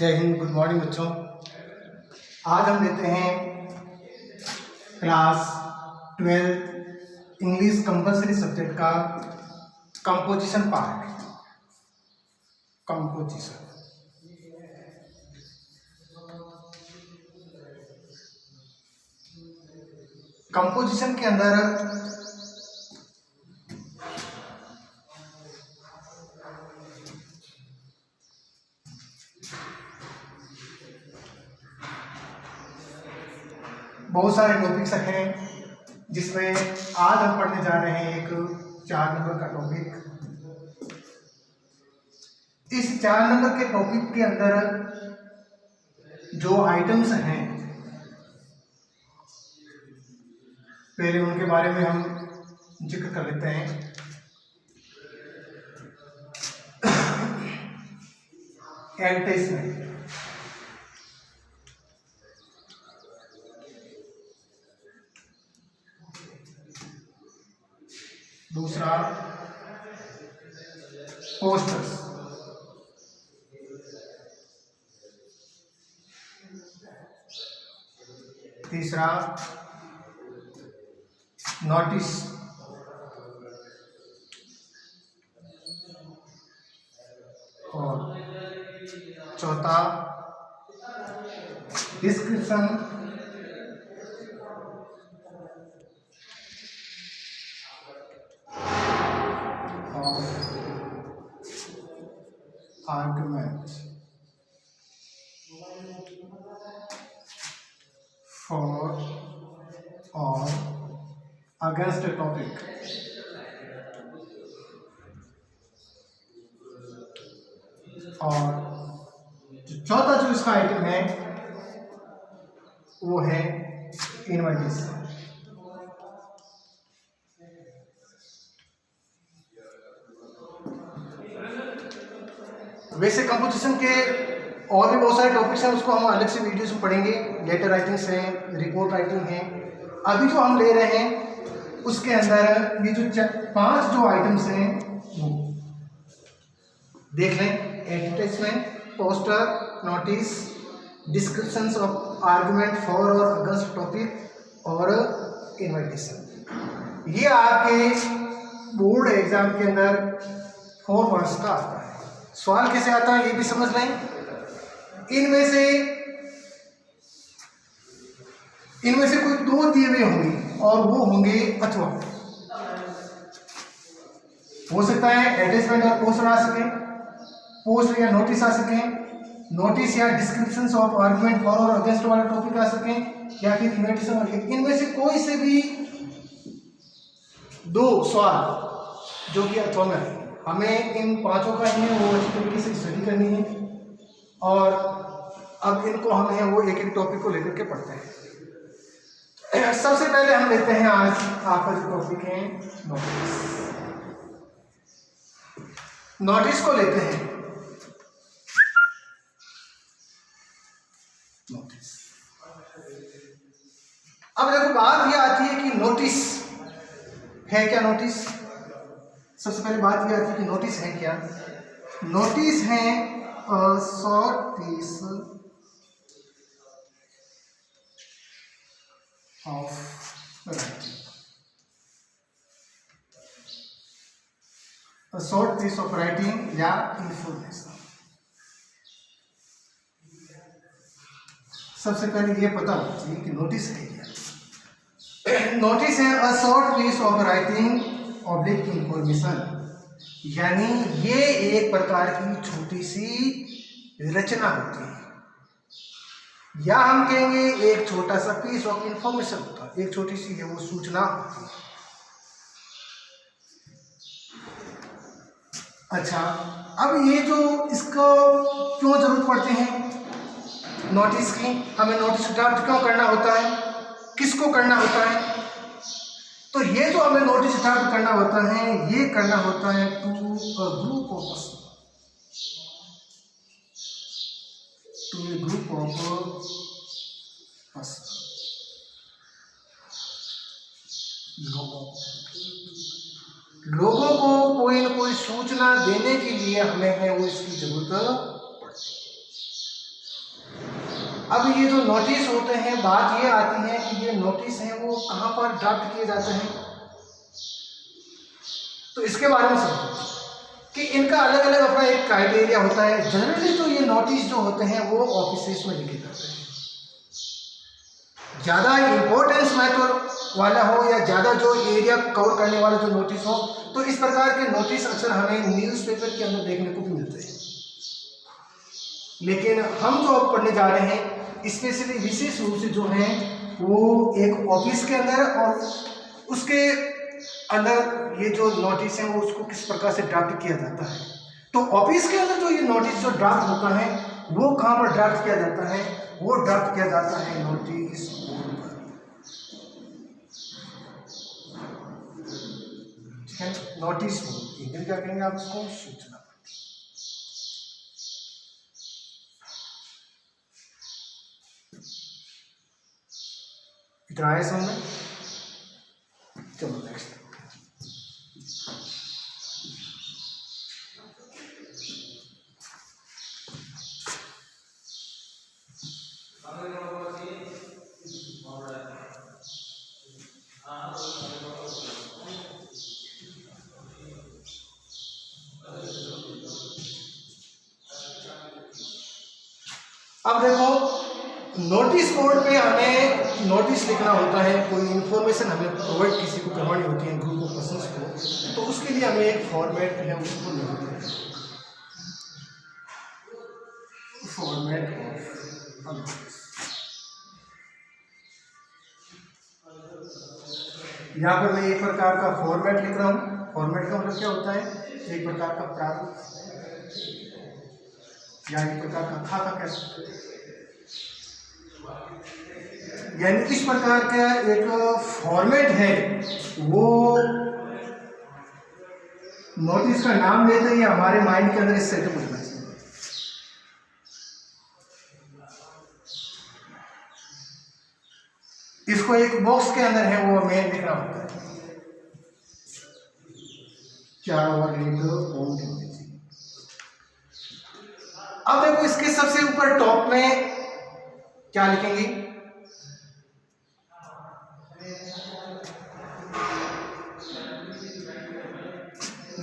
जय Hind, good morning बच्चों। आज हम लेते हैं क्लास 12 इंग्लिश कंपलसरी सब्जेक्ट का कंपोजिशन पार्ट। कंपोजिशन कंपोजिशन के अंदर बहुत सारे टॉपिक्स हैं, जिसमें आज हम पढ़ने जा रहे हैं एक 4 नंबर का टॉपिक। इस 4 नंबर के टॉपिक के अंदर जो आइटम्स हैं, पहले उनके बारे में हम जिक्र कर लेते हैं। एडवर्टाइजमेंट, दूसरा पोस्टर्स, तीसरा नोटिस, और चौथा description, argument for or against a topic। और चौथा जो इसका आइटम है वो है इन्विटेशन। वैसे कंपोजिशन के और भी बहुत सारे टॉपिक्स हैं, उसको हम अलग से वीडियोस में पढ़ेंगे। लेटर राइटिंग्स हैं, रिपोर्ट राइटिंग है। अभी जो हम ले रहे हैं उसके अंदर ये जो 5 जो आइटम्स हैं वो देख लें। Advertisement, poster, notice, descriptions of argument for और अगेंस्ट टॉपिक और इन्विटेशन। ये आपके बोर्ड एग्जाम के अंदर 4 मार्क्स का आता है। सवाल कैसे आता है ये भी समझ लें। इनमें से कोई 2 दिए हुए होंगे और वो होंगे अथवा। हो सकता है एडवर्टाइजमेंट और पोस्टर आ सके, पोस्ट या नोटिस आ सके, नोटिस या डिस्क्रिप्शंस ऑफ आर्गुमेंट फॉर और अगेंस्ट वाला टॉपिक आ सके, या फिर इन्विटेशन और। इनमें से कोई से भी 2 सवाल जो कि अथवा में है, हमें इन 5 का ही वो अच्छी तरीके से स्टडी करनी है। और अब इनको हम है वो एक एक टॉपिक को लेकर के पढ़ते हैं। सबसे पहले हम लेते हैं आज आपका जो टॉपिक है नोटिस। नोटिस को लेते हैं। नोटिस, अब देखो बात यह आती है कि नोटिस है क्या। नोटिस, सबसे पहले बात यह आती है कि नोटिस है क्या। नोटिस है short piece of writing. Short piece of writing या इंफॉर्मेशन। सबसे पहले ये पता होना चाहिए कि नोटिस है क्या। नोटिस है a short piece of writing oblique information, यानी ये एक प्रकार की छोटी सी रचना होती है, या हम कहेंगे एक छोटा सा पीस ऑफ इंफॉर्मेशन होता है। एक छोटी सी है वो सूचना होती है। अच्छा, अब ये जो इसको क्यों जरूरत पड़ती है नोटिस की, हमें नोटिस ड्राफ्ट क्यों करना होता है, किसको करना होता है। तो ये जो हमें नोटिस ड्राफ्ट करना होता है, ये करना होता है to a group of person, to a group of person, लोगों को कोई न कोई सूचना देने के लिए हमें है वो इसकी जरूरत पड़ती है। अब ये जो नोटिस होते हैं, बात ये आती है कि ये नोटिस हैं वो कहाँ पर ड्राफ्ट किए जाते हैं, तो इसके बारे में समझो कि इनका अलग अलग अपना एक क्राइटेरिया होता है। जनरली तो ये नोटिस जो होते हैं वो ऑफिसेस में लिखे जाते हैं, ज़्यादा इम्पोर्टेंस महत्व वाला हो या ज़्यादा जो एरिया कवर करने वाला जो नोटिस हो, तो इस प्रकार के नोटिस अक्सर हमें न्यूज़पेपर के अंदर देखने को भी मिलते हैं। लेकिन हम जो अब पढ़ने जा रहे हैं स्पेशली विशेष रूप से जो है वो एक ऑफिस के अंदर और उसके अंदर ये जो नोटिस है वो उसको किस प्रकार से ड्राफ्ट किया जाता है। तो ऑफिस के अंदर जो ये नोटिस जो ड्राफ्ट होता है वो कहाँ पर ड्राफ्ट किया जाता है, वो ड्राफ्ट किया जाता है नोटिस बोर्ड पर। नोटिस बोर्ड, इंग्लिश क्या कहेंगे आप उसको, सूचना। इतना है समझ में? चलो नेक्स्ट। अब देखो नोटिस बोर्ड पे हमें नोटिस लिखना होता है, कोई इंफॉर्मेशन हमें प्रोवाइड किसी को करवानी होती है ग्रुप ऑफ पर्सन्स को, तो उसके लिए हमें एक फॉर्मेट है उसको लिखते हैं, फॉर्मेट ऑफ नोटिस। यहाँ पर मैं एक प्रकार का फॉर्मेट लिख रहा हूँ। फॉर्मेट का मतलब क्या होता है, एक प्रकार का प्रारूप या एक प्रकार का खाका कह सकते हैं, यानी इस प्रकार का एक फॉर्मेट है। वो नोटिस का नाम लेते ही हमारे माइंड के अंदर इस सेटअप होना चाहिए। इसको एक बॉक्स के अंदर है वो हमें लिखना होता है, चारों ओर एक बॉन्ड होनी चाहिए। अब देखो इसके सबसे ऊपर टॉप में क्या लिखेंगे,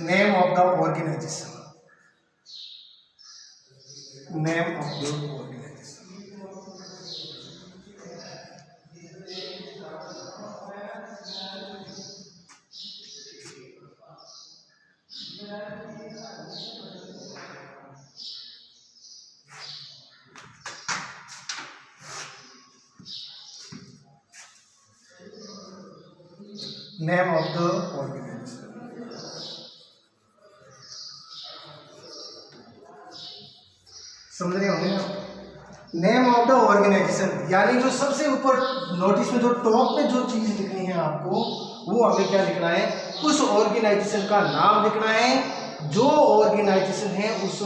name of the organization, name of the organization. Name of the organization. समझ रहे होंगे ना? नेम ऑफ द ऑर्गेनाइजेशन यानी जो सबसे ऊपर नोटिस में जो टॉप पे जो चीज लिखनी है आपको, वो हमें क्या लिखना है, उस ऑर्गेनाइजेशन का नाम लिखना है। जो ऑर्गेनाइजेशन है उस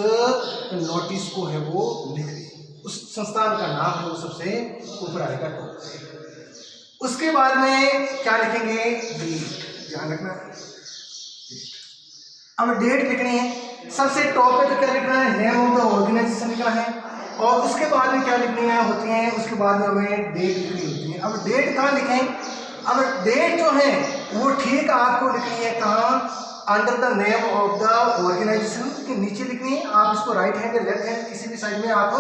नोटिस को है वो लिख रही है, उस संस्थान का नाम है वो सबसे ऊपर आएगा टॉप पे। उसके बाद में क्या लिखेंगे, डेट, ध्यान रखना डेट। अब डेट लिखनी है, सबसे टॉप पे तो क्या लिखना है, नेम ऑफ द ऑर्गेनाइजेशन लिखना है, और उसके बाद में क्या लिखनी है होती है, उसके बाद में हमें डेट लिखनी होती है। अब डेट कहाँ लिखें, अब डेट जो है वो ठीक आपको लिखनी है कहाँ, under the name of the organization के नीचे लिखनी है। आप इसको राइट हैंड या लेफ्ट हैंड किसी भी साइड में आप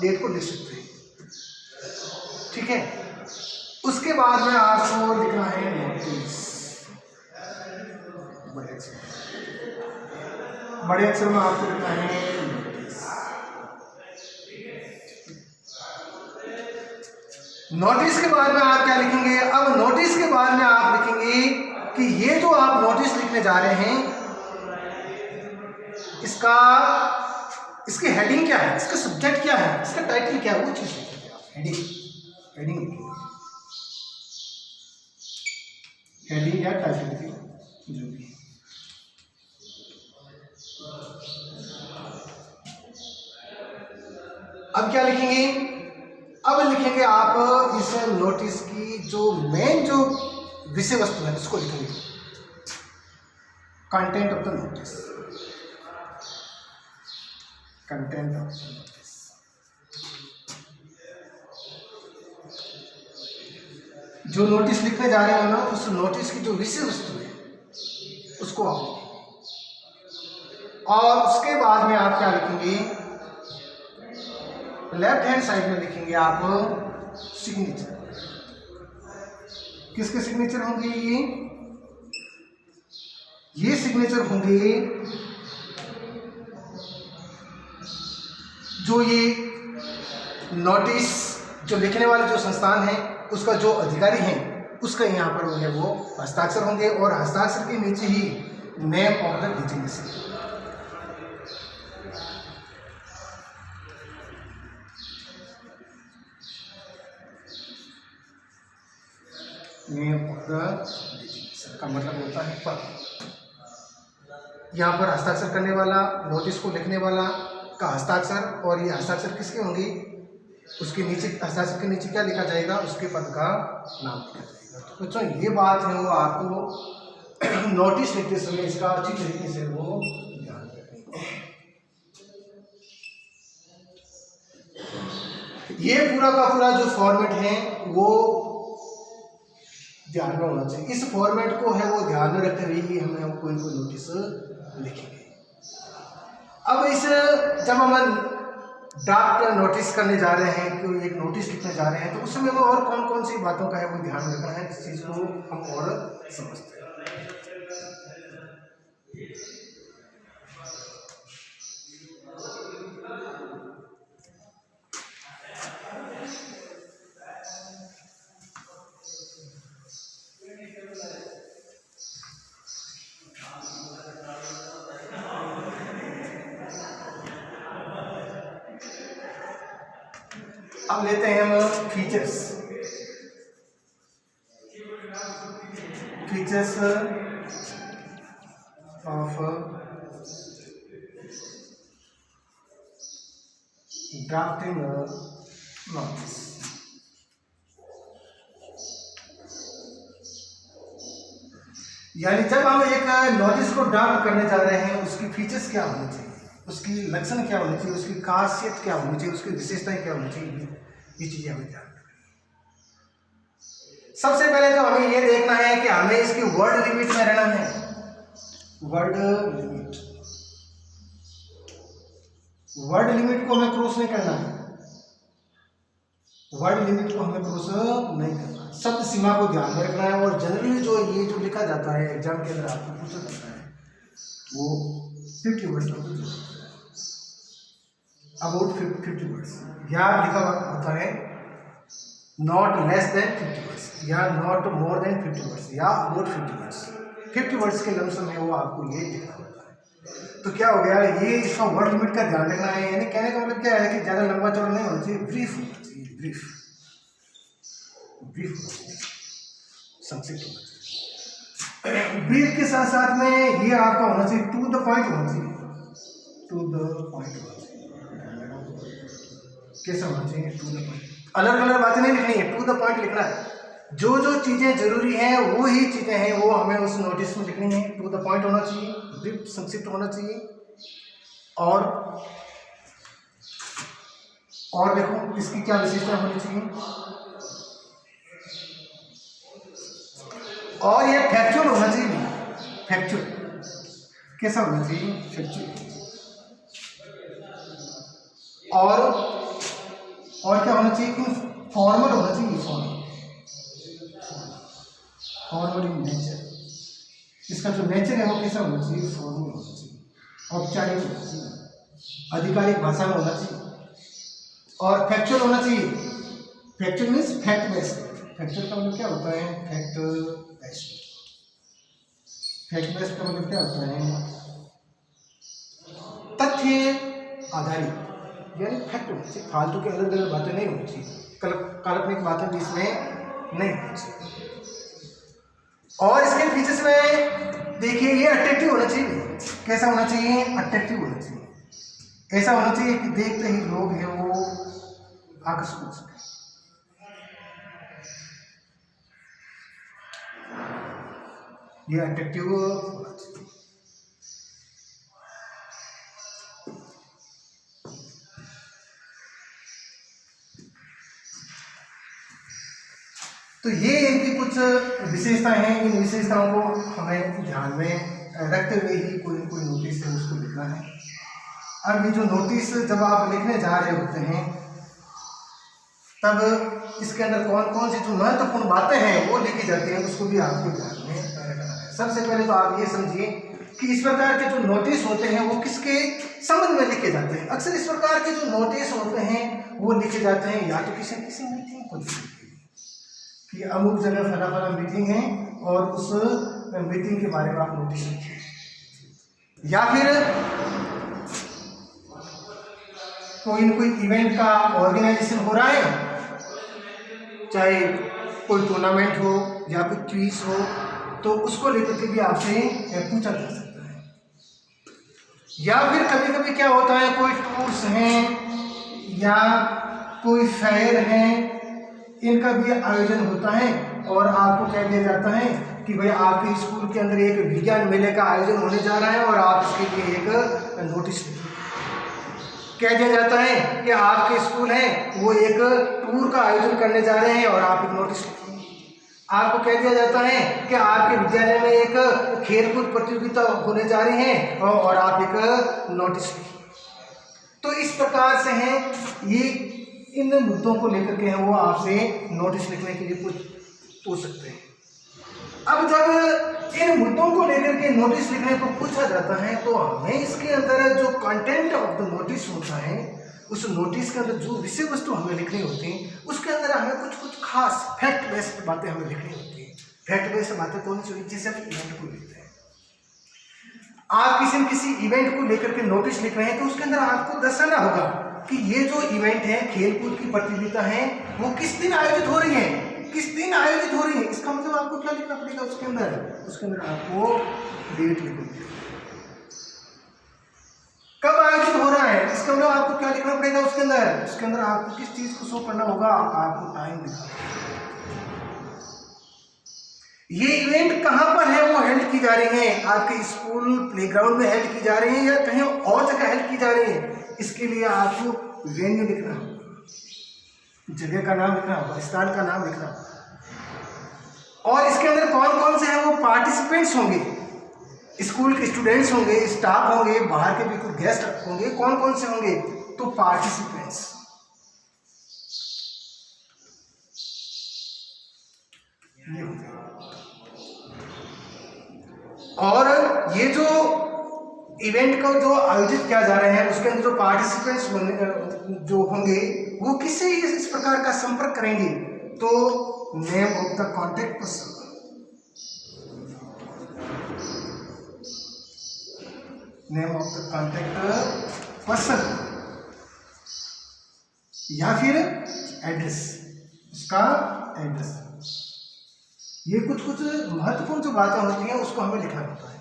डेट को लिख सकते हैं, ठीक है। उसके बाद में आपको लिखना है नोटिस, बड़े अक्षर में आपको लिखना है नोटिस। नोटिस के बाद में आप क्या लिखेंगे, अब नोटिस के बाद में आप लिखेंगे कि ये जो आप नोटिस लिखने जा रहे हैं इसकी हेडिंग क्या है, इसका सब्जेक्ट क्या है, इसका टाइटल क्या है, वो चीज लिखेंगे आप। हेडिंग लिखेंगे, हेडिंग या टाइटल जो भी। अब क्या लिखेंगे, अब लिखेंगे आप इस नोटिस की जो मेन जो विषय वस्तु है उसको लिखेंगे, content of the notice, content of the notice. जो नोटिस लिखने जा रहे हो ना, उस नोटिस की जो विषय वस्तु है उसको आप लिखेंगे। और उसके बाद में आप क्या लिखेंगे, लेफ्ट हैंड साइड में लिखेंगे आप सिग्नेचर। किसके सिग्नेचर होंगे, ये सिग्नेचर होंगे जो ये नोटिस जो लिखने वाले जो संस्थान है उसका जो अधिकारी है उसका यहाँ पर है वो हस्ताक्षर होंगे, और हस्ताक्षर के नीचे ही name of the business. Name of the business का मतलब होता है पद। यहाँ पर हस्ताक्षर करने वाला, नोटिस को लिखने वाला का हस्ताक्षर, और ये हस्ताक्षर किसके होंगे, उसके नीचे हस्ताक्षर के नीचे क्या लिखा जाएगा, उसके पद का नाम लिखा जाएगा। तो बच्चों ये बात है वो आपको नोटिस लिखते समय इसका अच्छी तरीके से वो ध्यान रखनी है। ये पूरा का पूरा जो फॉर्मेट है वो ध्यान में होना चाहिए। इस फॉर्मेट को है वो ध्यान में रखते हुए ही हमें कोई नोटिस लिखेंगे। अब इस जब हम ड्राफ्ट नोटिस करने जा रहे हैं, कोई एक नोटिस लिखने जा रहे हैं, तो उसमें वो और कौन कौन सी बातों का है वो ध्यान रखना है, इस चीज को हम और समझते हैं। अब लेते हैं हम फीचर्स ऑफ ड्राफ्टिंग नोटिस। यानी जब हम एक नोटिस को ड्राफ्ट करने जा रहे हैं, उसकी फीचर्स क्या होनी चाहिए, उसकी लक्षण क्या होनी चाहिए, उसकी खासियत क्या होनी चाहिए, उसकी विशेषताएं क्या होनी चाहिए, ये चीजें हमें ध्यान रखनी है। सबसे पहले तो हमें ये देखना है कि हमें इसकी वर्ड लिमिट में रहना है। वर्ड लिमिट को हमें क्रॉस नहीं करना है। वर्ड लिमिट को हमें क्रॉस नहीं करना है। शब्द सीमा को ध्यान में रखना है। और जनरली जो ये जो लिखा जाता है एग्जाम के अंदर आपको पूछा जाता है वो 50 वर्ड्स अबाउट 50 वर्ड्स, या लिखा होता है नॉट लेस देन 50 वर्ड्स, या नॉट मोर देन 50 वर्ड्स, या अबाउट 50 वर्ड्स। 50 वर्ड्स के लमसम है वो आपको ये लिखना होता है। तो क्या हो गया, ये इसका वर्ड लिमिट का ध्यान रखना है। यानी कहने का मतलब क्या है कि ज़्यादा लंबा चौड़ा नहीं होना चाहिए, ब्रीफ होना चाहिए, ब्रीफ होना चाहिए, संक्षिप्त होना चाहिए। ब्रीफ के साथ साथ में ये आपका होना चाहिए टू द पॉइंट होना चाहिए, टू द पॉइंट होना चाहिए। कैसा होना चाहिए, टू द पॉइंट। अलग अलग बातें नहीं लिखनी है, टू द पॉइंट लिखना है। जो जो चीजें जरूरी हैं वो ही चीजें हैं वो हमें उस नोटिस में लिखनी है। टू द पॉइंट होना चाहिए, ब्रीफ संक्षिप्त होना चाहिए। और देखो इसकी क्या विशेषता होनी चाहिए, और ये फैक्चुअल होना चाहिए। फैक्चुअल कैसा होना चाहिए, फैक्चुअल। और क्या होना चाहिए, फॉर्मल होना चाहिए, फॉर्मल इन नेचर। इसका जो नेचर है वो कैसा होना चाहिए, फॉर्मल होना चाहिए, औपचारिक होना चाहिए, आधिकारिक भाषा में होना चाहिए। और फैक्चुअल होना चाहिए। Factual means fact based. Factual का मतलब क्या होता है, फैक्ट बेस्ड। फैक्ट बेस्ड का मतलब क्या होता है, तथ्य आधारित, यानी फैक्ट होना चाहिए। फालतू के अलग अलग बातें नहीं होनी चाहिए, काल्पनिक बातें भी इसमें नहीं होनी चाहिए। और इसके फीचर्स में देखिए ये अट्रैक्टिव होना चाहिए। कैसा होना चाहिए, अट्रैक्टिव होना चाहिए। ऐसा होना चाहिए कि देखते ही लोग हैं वो आकर्षित हो सके। ये अट्रैक्टिव होना चाहिए। तो ये इनकी कुछ विशेषताएं हैं। इन विशेषताओं को हमें ध्यान में रखते हुए ही कोई नोटिस है उसको लिखना है। अब ये जो नोटिस जब आप लिखने जा रहे होते हैं तब इसके अंदर कौन कौन सी जो महत्वपूर्ण बातें हैं वो लिखी जाती हैं, उसको भी आपको ध्यान में रखना है। सबसे पहले तो आप ये समझिए कि इस प्रकार के जो नोटिस होते हैं वो किसके संबंध में लिखे जाते हैं। अक्सर इस प्रकार के जो नोटिस होते हैं वो लिखे जाते हैं या तो किसी मीटिंग को कि अमुक जगह फला फला मीटिंग है और उस मीटिंग के बारे में आप नोटिस लिखिए, या फिर कोई इवेंट का ऑर्गेनाइजेशन हो रहा है, चाहे कोई टूर्नामेंट हो या कोई क्विज हो, तो उसको लेकर के भी आपसे पूछा जा सकता है। या फिर कभी कभी क्या होता है, कोई टूर्स हैं या कोई फेयर हैं, इनका भी आयोजन होता है और आपको कह दिया जाता है कि भाई आपके स्कूल के अंदर एक विज्ञान मेले का आयोजन होने जा रहा है और आप इसके लिए एक नोटिस कह दिया जाता है कि आपके स्कूल है वो एक टूर का आयोजन करने जा रहे हैं और आप एक नोटिस लिखिए। आपको कह दिया जाता है कि आपके विद्यालय में एक खेलकूद प्रतियोगिता होने जा रही है और आप एक नोटिस लिखिए। तो इस प्रकार से हैं ये इन मुद्दों को लेकर के हैं वो आपसे नोटिस लिखने के लिए पूछ सकते हैं। अब जब इन मुद्दों को लेकर के नोटिस लिखने को पूछा जाता है तो हमें इसके अंदर जो कंटेंट ऑफ द नोटिस होता है, उस नोटिस के अंदर जो विषय वस्तु हमें लिखनी होती है उसके अंदर हमें कुछ खास फैक्ट बेस्ड बातें हमें लिखनी होती है। फैक्ट बेस्ड बातें कौन सी होती है? जैसे हम इवेंट को लिखते हैं, आप किसी इवेंट को लेकर के नोटिस लिख रहे हैं तो उसके अंदर आपको दर्शाना होगा कि ये जो इवेंट है, खेलकूद की प्रतियोगिता है, वो किस दिन आयोजित हो रही है, किस दिन आयोजित हो रही है। इसका मतलब आपको क्या लिखना पड़ेगा उसके अंदर आपको डेट लिखनी पड़ेगी, कब आयोजित हो रहा है। इसका मतलब आपको क्या लिखना पड़ेगा उसके अंदर आपको किस चीज को शो करना होगा, आपको टाइम दिखाना। ये इवेंट कहां पर है वो हेल्ड की जा रही है, आपके स्कूल प्लेग्राउंड में हेल्ड की जा रही है या कहीं और जगह हेल्ड की जा रही है। इसके लिए आपको वेन्यू लिखना होगा, जगह का नाम लिखना होगा, स्थान का नाम लिखना होगा। और इसके अंदर कौन कौन से हैं वो पार्टिसिपेंट्स होंगे, स्कूल के स्टूडेंट्स होंगे, स्टाफ होंगे, बाहर के भी कुछ गेस्ट होंगे, कौन कौन से होंगे तो पार्टिसिपेंट्स। ये होंगे। और ये जो इवेंट का जो आयोजित किया जा रहा है उसके अंदर जो पार्टिसिपेंट्स जो होंगे वो किससे इस प्रकार का संपर्क करेंगे तो name of the contact person, name of the contact person, या फिर एड्रेस, उसका एड्रेस। ये कुछ महत्वपूर्ण जो बातें होती हैं उसको हमें लिखना होता है।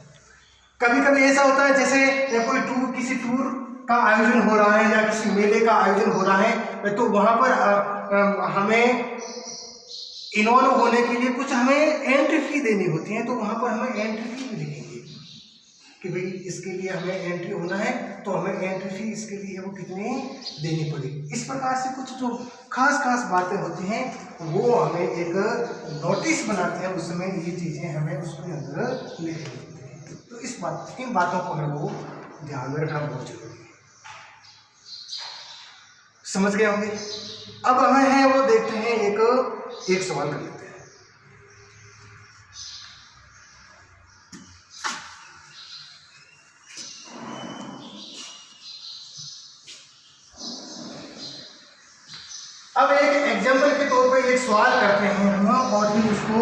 कभी कभी ऐसा होता है जैसे कोई किसी टूर का आयोजन हो रहा है या किसी मेले का आयोजन हो रहा है तो वहाँ पर हमें इन्वॉल्व होने के लिए कुछ हमें एंट्री फी देनी होती है, तो वहाँ पर हमें एंट्री फी भी लिखेंगे कि भाई इसके लिए हमें एंट्री होना है तो हमें एंट्री फी इसके लिए वो कितनी देनी पड़ेगी। इस प्रकार से कुछ जो खास बातें होती हैं वो हमें एक नोटिस बनाते हैं, उसमें ये चीज़ें हमें उसके अंदर लिखनी होती हैं। तो इन बातों को हमें वो ध्यान में रखना बहुत जरूरी है। समझ गए होंगे। अब हमें है वो देखते हैं एक सवाल कर लेते हैं। अब एक एग्जाम्पल के तौर पर एक सवाल करते हैं हम और फिर उसको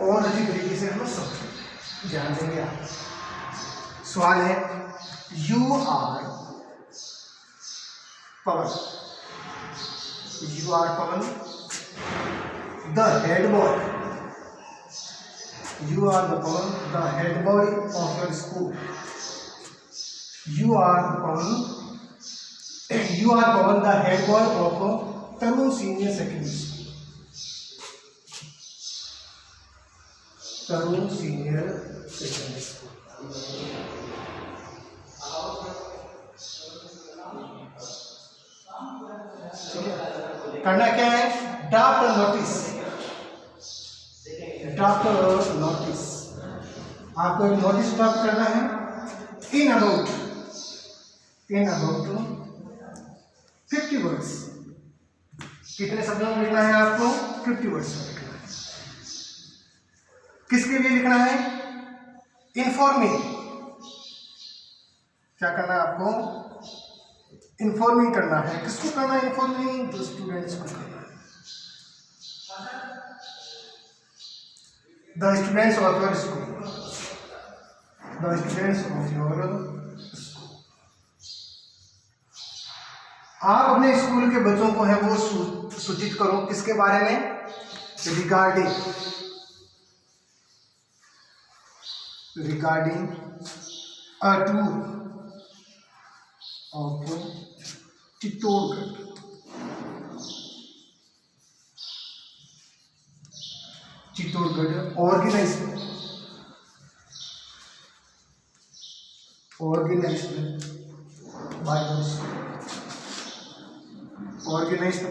और अच्छी तरीके से हम समझेंगे, ध्यान देंगे आप। सवाल है you are Pawan the head boy, you are the Pawan, the head boy of your school. You are Pawan, the head boy of Tarun Senior Secondary School. Tarun Senior Secondary School. करना क्या है? ड्राफ्ट नोटिस ड्राफ्ट नोटिस, आपको एक notice draft करना है in about 50 words. कितने शब्दों में लिखना है आपको? 50 वर्ड्स में लिखना है। किसके लिए लिखना है? इन्फॉर्मिंग। क्या करना है आपको? इन्फॉर्मिंग करना है। किसको करना है इन्फॉर्मिंग? द स्टूडेंट्स को करना है। The students of your school, the students of your school. आप अपने स्कूल के बच्चों को है वो सूचित करो। किसके बारे में? Regarding a tour of Chittorgarh. Chittorgarh organized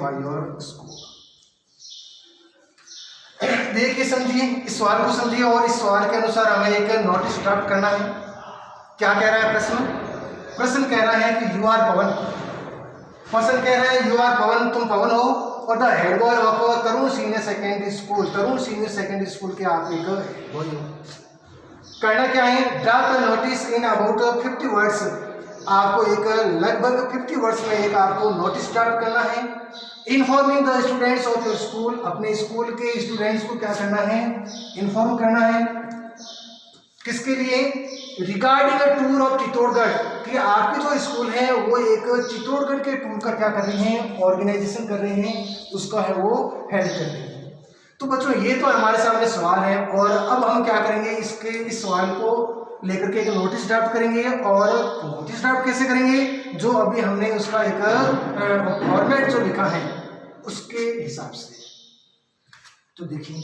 by your school. देखिए, समझिए, इस सवाल को समझिए और इस सवाल के अनुसार हमें एक नोटिस ड्राफ्ट करना है। क्या कह रहा है प्रश्न कह रहा है कि यू आर पवन। प्रश्न कह रहा है यू आर पवन, तुम पवन हो और the head boy of Tarun senior secondary school के आप एक बॉय हो। करना क्या है? Draft notice in about 50 words. आपको एक लगभग 50 वर्ड्स में एक आपको नोटिस ड्राफ्ट करना है। Informing the students of your school, अपने स्कूल के स्टूडेंट्स को क्या करना है? इन्फॉर्म करना है। किसके लिए? Regarding a tour of Chittorgarh, कि आपके जो स्कूल है वो एक चित्तौड़गढ़ के टूर का क्या कर रहे हैं? ऑर्गेनाइजेशन कर रहे हैं, उसका है वो हेल्प कर रहे हैं। तो बच्चों, ये तो हमारे सामने सवाल है और अब हम क्या करेंगे? इस सवाल को लेकर के एक नोटिस ड्राफ्ट करेंगे। और नोटिस ड्राफ्ट कैसे करेंगे? जो अभी हमने उसका एक फॉर्मेट जो लिखा है उसके हिसाब से। तो देखिए,